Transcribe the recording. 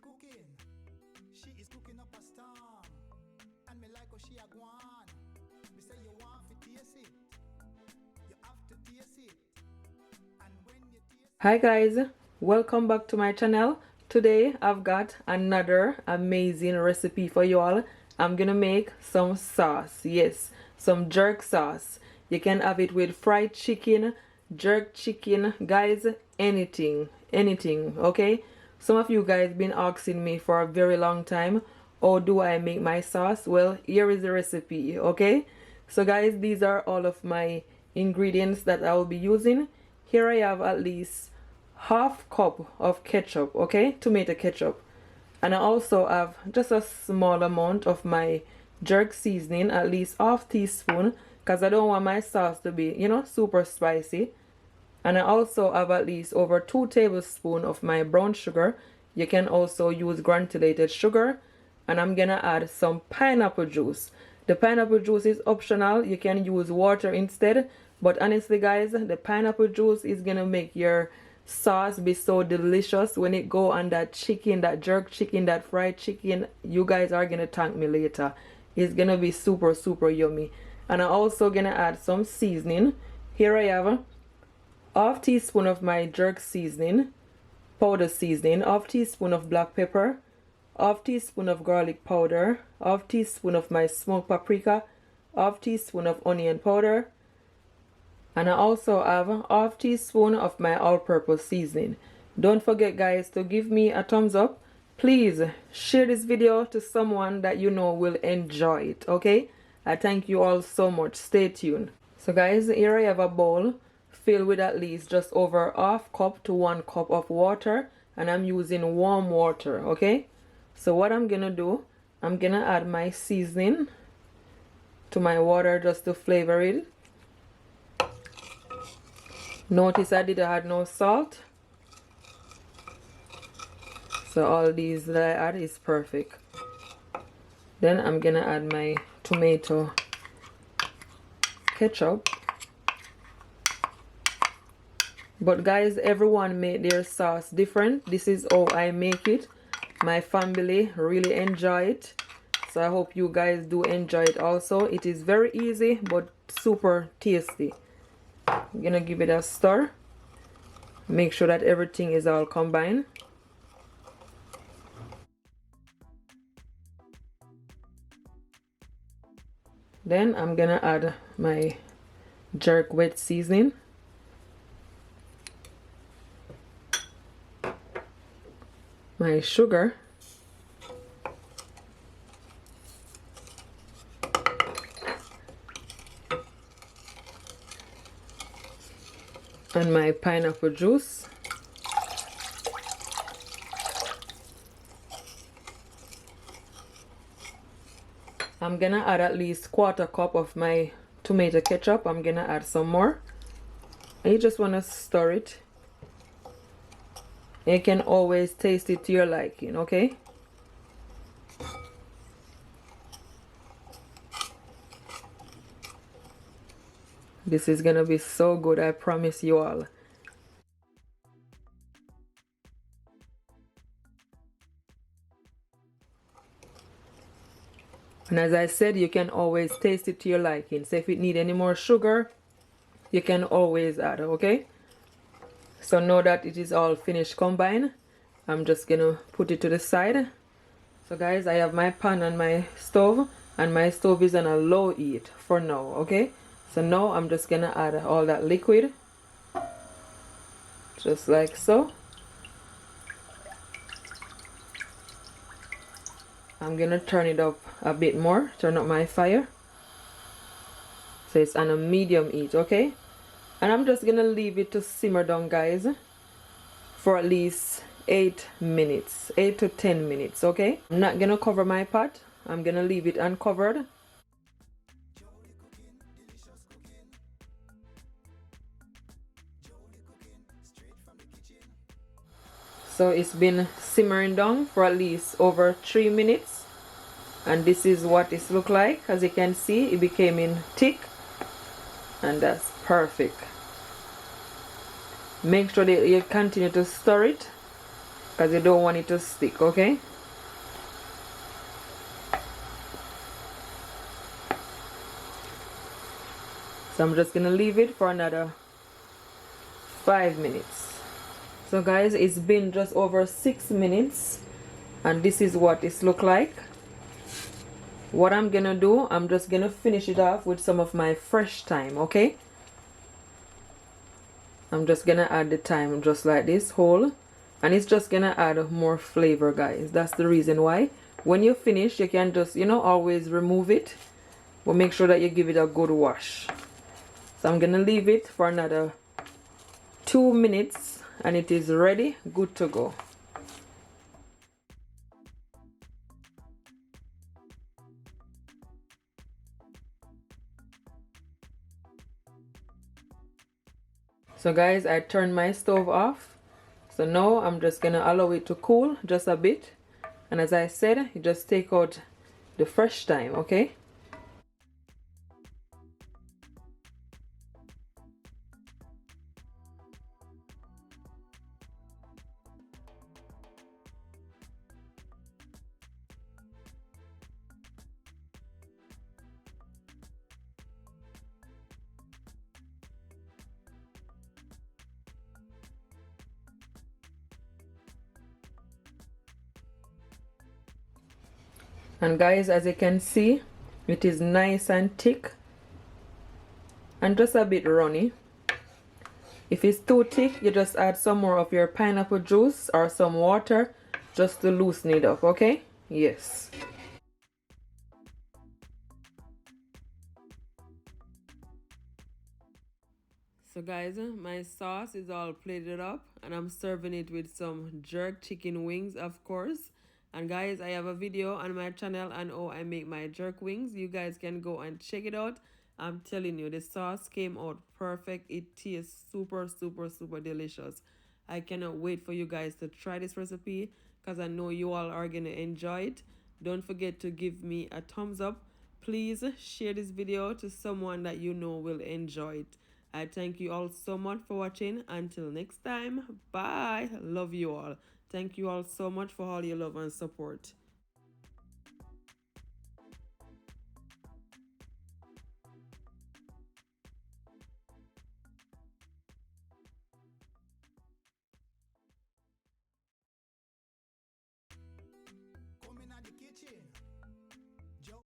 cooking. She is cooking up a storm. And me like how she a gwan. Me say you want to taste it. You have to taste it. And when you taste it. Hi guys, welcome back to my channel. Today I've got another amazing recipe for you all. I'm gonna make some sauce. Yes, some jerk sauce. You can have it with fried chicken, jerk chicken, guys, anything, okay? Some of you guys been asking me for a very long time, how do I make my sauce? Well, here is the recipe, okay? So guys, these are all of my ingredients that I will be using. Here I have at least half cup of ketchup, okay, tomato ketchup, and I also have just a small amount of my jerk seasoning, at least half teaspoon, because I don't want my sauce to be, you know, super spicy. And I also have at least over 2 tablespoons of my brown sugar. You can also use granulated sugar, and I'm gonna add some pineapple juice. The pineapple juice is optional. You can use water instead, but honestly guys, the pineapple juice is gonna make your sauce be so delicious when it go on that chicken, that jerk chicken, that fried chicken. You guys are gonna thank me later. It's gonna be super yummy. And I'm also gonna add some seasoning. Here I have half teaspoon of my jerk seasoning, powder seasoning, half teaspoon of black pepper, half teaspoon of garlic powder, half teaspoon of my smoked paprika, half teaspoon of onion powder, and I also have half teaspoon of my all-purpose seasoning. Don't forget guys to give me a thumbs up. Please share this video to someone that you know will enjoy it, okay? I thank you all so much. Stay tuned. So guys, here I have a bowl filled with at least just over half cup to 1 cup of water, and I'm using warm water, okay? So what I'm gonna do, I'm gonna add my seasoning to my water just to flavor it. Notice I didn't add no salt, so all these that I add is perfect. Then I'm gonna add my tomato ketchup. But guys, everyone make their sauce different. This is how I make it. My family really enjoy it, so I hope you guys do enjoy it also. It is very easy but super tasty. I'm gonna give it a stir. Make sure that everything is all combined. Then I'm gonna add my jerk wet seasoning, my sugar, and my pineapple juice. I'm gonna add at least 1/4 cup of my tomato ketchup. I'm gonna add some more. And you just wanna stir it. You can always taste it to your liking, okay? This is gonna be so good, I promise you all. And as I said, you can always taste it to your liking. So if it need any more sugar, you can always add, okay? So now that it is all finished combined, I'm just gonna put it to the side. So guys, I have my pan on my stove, and my stove is on a low heat for now, okay? So now I'm just gonna add all that liquid, just like so. I'm gonna turn it up a bit more, turn up my fire. So it's on a medium heat, okay? And I'm just gonna leave it to simmer down, guys, for at least 8 minutes, 8 to 10 minutes, okay? I'm not gonna cover my pot. I'm gonna leave it uncovered. So it's been simmering down for at least over 3 minutes, and this is what it look like. As you can see, it became in thick, and that's perfect. Make sure that you continue to stir it because you don't want it to stick, okay? So I'm just gonna leave it for another 5 minutes. So guys, it's been just over 6 minutes and this is what it's look like. What I'm gonna do, I'm just gonna finish it off with some of my fresh thyme, okay? I'm just gonna add the thyme just like this whole, and it's just gonna add more flavor, guys. That's the reason why. When you finish, you can just, you know, always remove it, but make sure that you give it a good wash. So I'm gonna leave it for another 2 minutes and it is ready, good to go. So guys, I turned my stove off. So now I'm just gonna allow it to cool just a bit. And as I said, you just take out the fresh thyme, okay? And guys, as you can see, it is nice and thick and just a bit runny. If it's too thick, you just add some more of your pineapple juice or some water just to loosen it up, okay? Yes. So guys, my sauce is all plated up and I'm serving it with some jerk chicken wings, of course. And guys, I have a video on my channel on how I make my jerk wings. You guys can go and check it out. I'm telling you, the sauce came out perfect. It tastes super, super, super delicious. I cannot wait for you guys to try this recipe because I know you all are going to enjoy it. Don't forget to give me a thumbs up. Please share this video to someone that you know will enjoy it. I thank you all so much for watching. Until next time, bye. Love you all. Thank you all so much for all your love and support. Come in the kitchen.